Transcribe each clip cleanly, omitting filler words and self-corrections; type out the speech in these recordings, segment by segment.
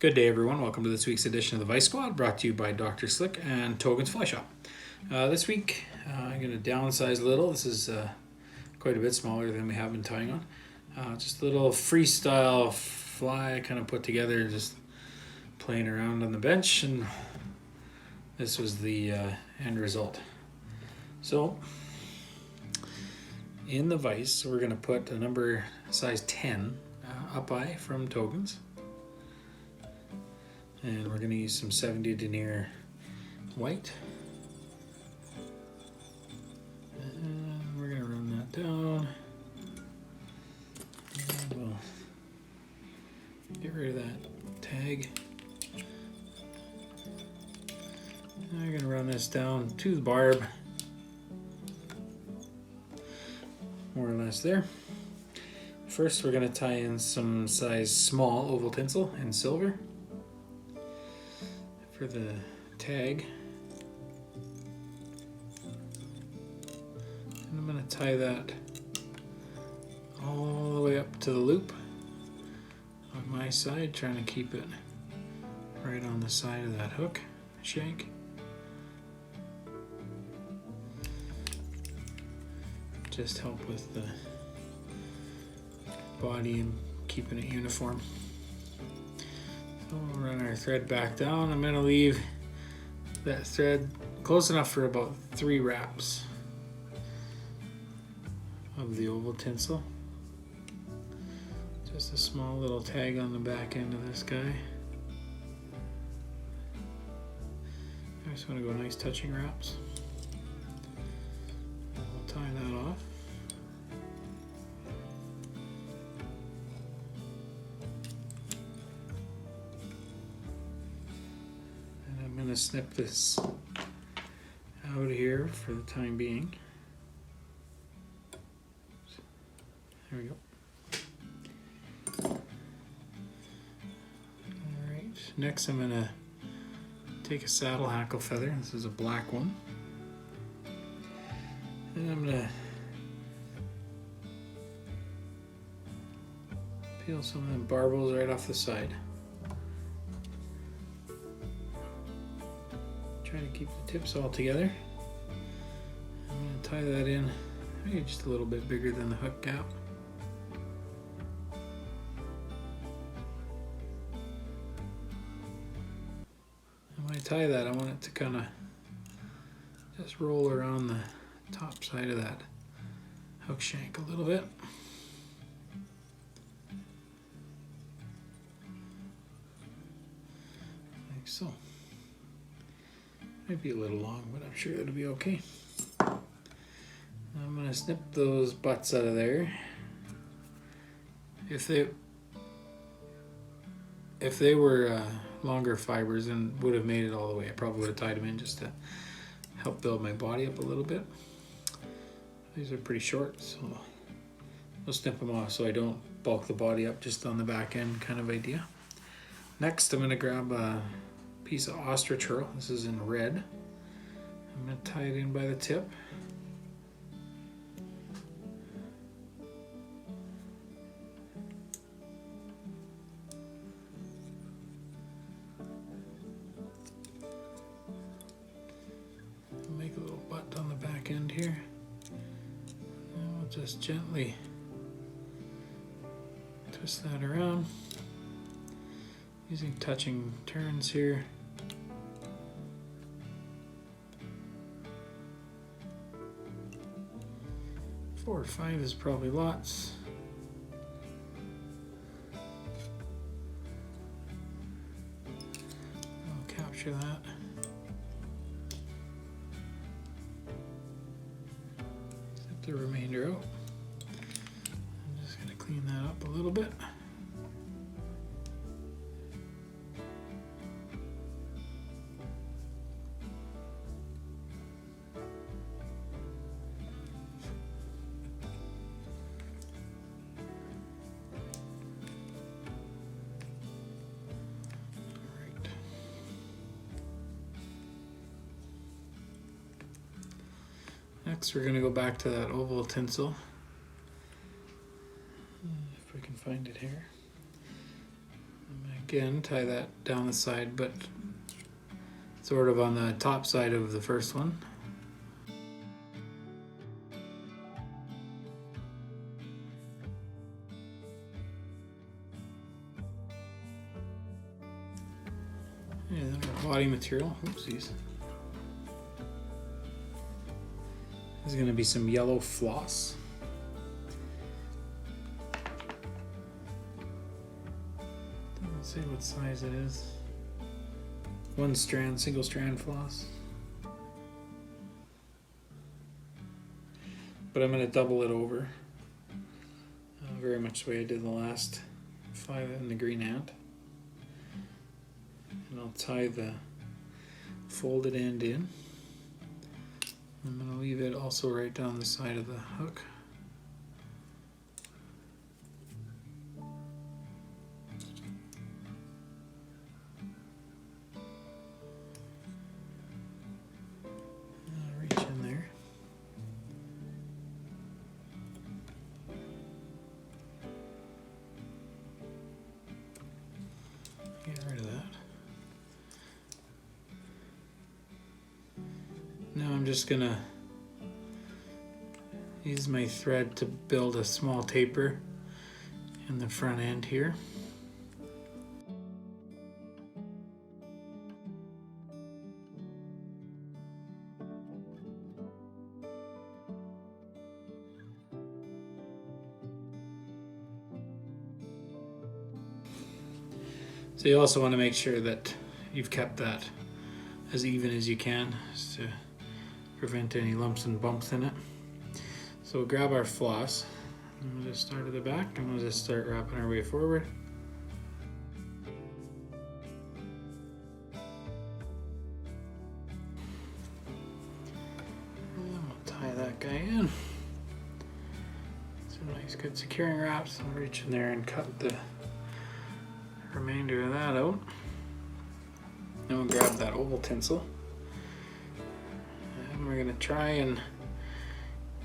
Good day, everyone. Welcome to this week's edition of the Vise Squad, brought to you by Dr. Slick and Togens Fly Shop. This week, I'm going to downsize a little. This is quite a bit smaller than we have been tying on. Just a little freestyle fly kind of put together, just playing around on the bench, and this was the end result. So, in the vise, we're going to put a number size 10 up-eye from Togens. And we're going to use some 70 Denier white. And we're going to run that down. And we'll get rid of that tag. And we're going to run this down to the barb. More or less there. First, we're going to tie in some size small oval tinsel in silver for the tag. And I'm going to tie that all the way up to the loop on my side, trying to keep it right on the side of that hook shank. Just help with the body and keeping it uniform. So we'll run our thread back down. I'm going to leave that thread close enough for about 3 wraps of the oval tinsel. Just a small little tag on the back end of this guy. I just want to go nice touching wraps. I'll tie that off. I'm going to snip this out here for the time being. There we go. Alright, next I'm going to take a saddle hackle feather. This is a black one. And I'm going to peel some of them barbels right off the side. Trying to keep the tips all together. I'm going to tie that in maybe just a little bit bigger than the hook gap. And when I tie that, I want it to kind of just roll around the top side of that hook shank a little bit. Like so. Might be a little long, but I'm sure it'll be okay. I'm gonna snip those butts out of there. If they were longer fibers and would have made it all the way, I probably would have tied them in just to help build my body up a little bit. These are pretty short, so I'll snip them off so I don't bulk the body up just on the back end kind of idea. Next, I'm gonna grab a piece of Ostrich Herl. This is in red. I'm going to tie it in by the tip. Make a little butt on the back end here. And we'll just gently twist that around using touching turns here. 4 or 5 is probably lots. I'll capture that. Zip the remainder out. I'm just going to clean that up a little bit. Next, we're going to go back to that oval tinsel. If I can find it here. Again, tie that down the side, but sort of on the top side of the first one. And then our body material, oopsies. There's going to be some yellow floss. Doesn't say what size it is. 1 strand, single strand floss. But I'm going to double it over. Very much the way I did the last 5 in the green ant. And I'll tie the folded end in. I'm going to leave it also right down the side of the hook. Reach in there. Get rid of that. Now I'm just going to use my thread to build a small taper in the front end here. So you also want to make sure that you've kept that as even as you can, just to prevent any lumps and bumps in it. So we'll grab our floss, and we'll just start at the back, and we'll just start wrapping our way forward. And we'll tie that guy in. Some nice good securing wraps. I'll reach in there and cut the remainder of that out. Then we'll grab that oval tinsel. And we're going to try and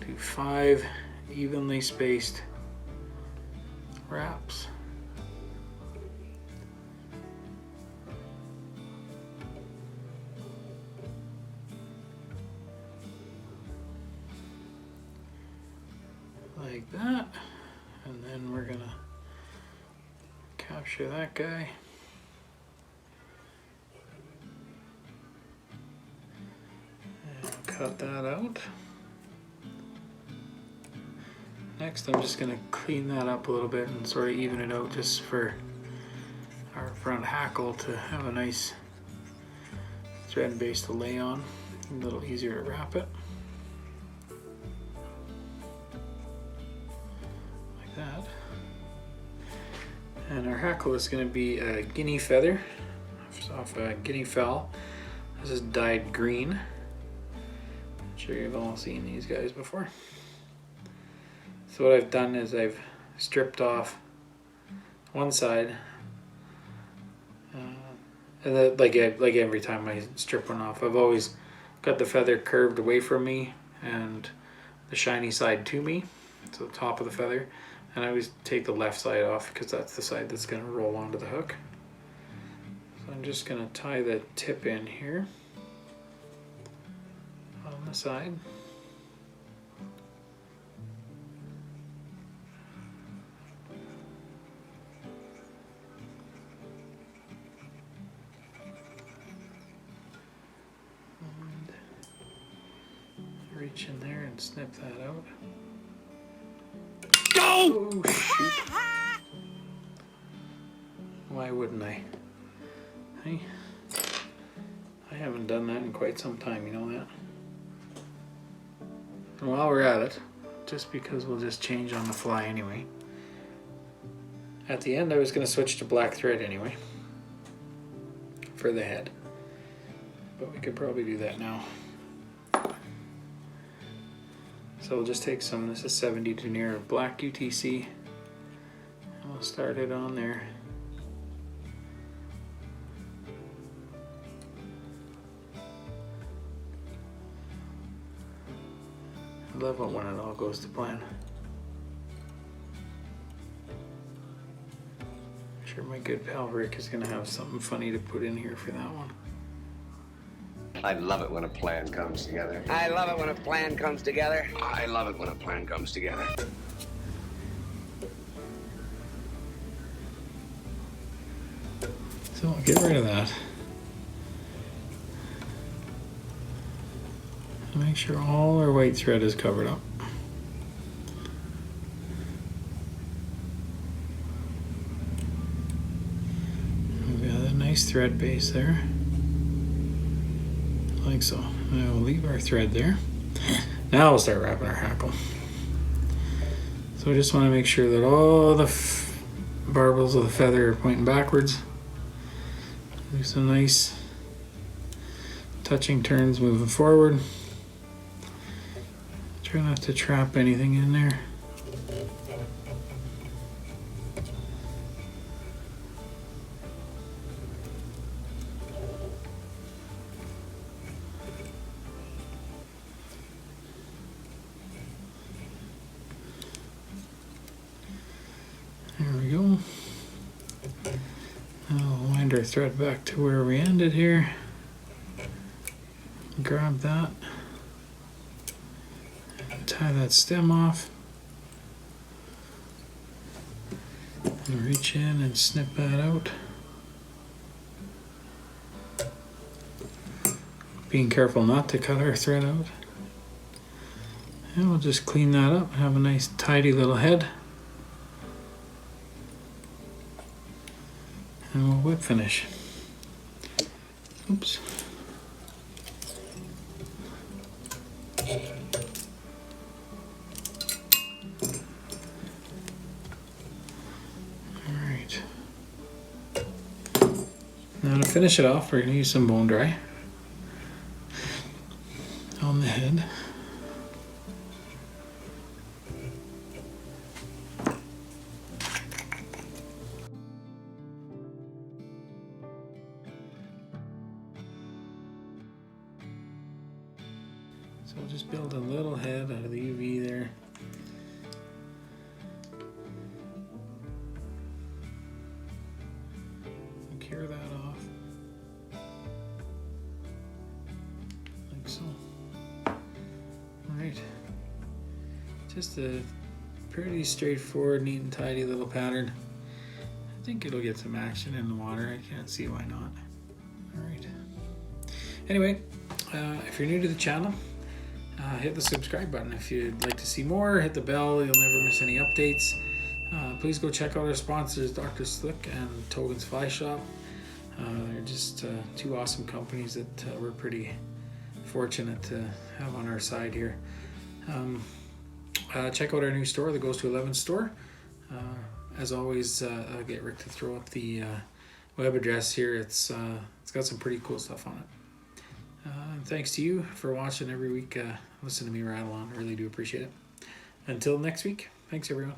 do 5 evenly spaced wraps. Like that. And then we're going to capture that guy. And cut that out. Next, I'm just going to clean that up a little bit and sort of even it out just for our front hackle to have a nice thread base to lay on. A little easier to wrap it. Like that. And our hackle is going to be a Guinea feather off a Guinea Fowl. This is dyed green. I'm sure you've all seen these guys before. So what I've done is I've stripped off one side, and then, like every time I strip one off, I've always got the feather curved away from me and the shiny side to me, so the top of the feather, and I always take the left side off because that's the side that's going to roll onto the hook. So I'm just going to tie the tip in here on the side. Reach in there and snip that out. Oh shoot. Why wouldn't I? Hey, I haven't done that in quite some time, you know that? And while we're at it, just because we'll just change on the fly anyway. At the end I was going to switch to black thread anyway for the head, but we could probably do that now. So we'll just take some, this is 70 Denier black UTC, and we'll start it on there. I love it when it all goes to plan. Sure, my good pal Rick is gonna have something funny to put in here for that one. I love it when a plan comes together. I love it when a plan comes together. I love it when a plan comes together. So I'll get rid of that. Make sure all our white thread is covered up. We've got a nice thread base there. Like so. Now we'll leave our thread there. Now we'll start wrapping our hackle. So I just want to make sure that all the barbels of the feather are pointing backwards. Do some nice touching turns moving forward. Try not to trap anything in there. There we go. Now we'll wind our thread back to where we ended here. Grab that. Tie that stem off. And reach in and snip that out. Being careful not to cut our thread out. And we'll just clean that up. Have a nice tidy little head. And we'll whip finish. Oops. Alright. Now to finish it off, we're going to use some bone dry on the head. So we'll just build a little head out of the UV there. And cure that off. Like so. Alright. Just a pretty straightforward, neat and tidy little pattern. I think it'll get some action in the water. I can't see why not. Alright. Anyway, if you're new to the channel, hit the subscribe button. If you'd like to see more, hit the bell. You'll never miss any updates. Please go check out our sponsors, Dr. Slick and Togens Fly Shop. They're just two awesome companies that we're pretty fortunate to have on our side here. Check out our new store, the Goes to 11 store. As always, I'll get Rick to throw up the web address here. It's got some pretty cool stuff on it. Thanks to you for watching every week. Listen to me rattle on. I really do appreciate it. Until next week, thanks everyone.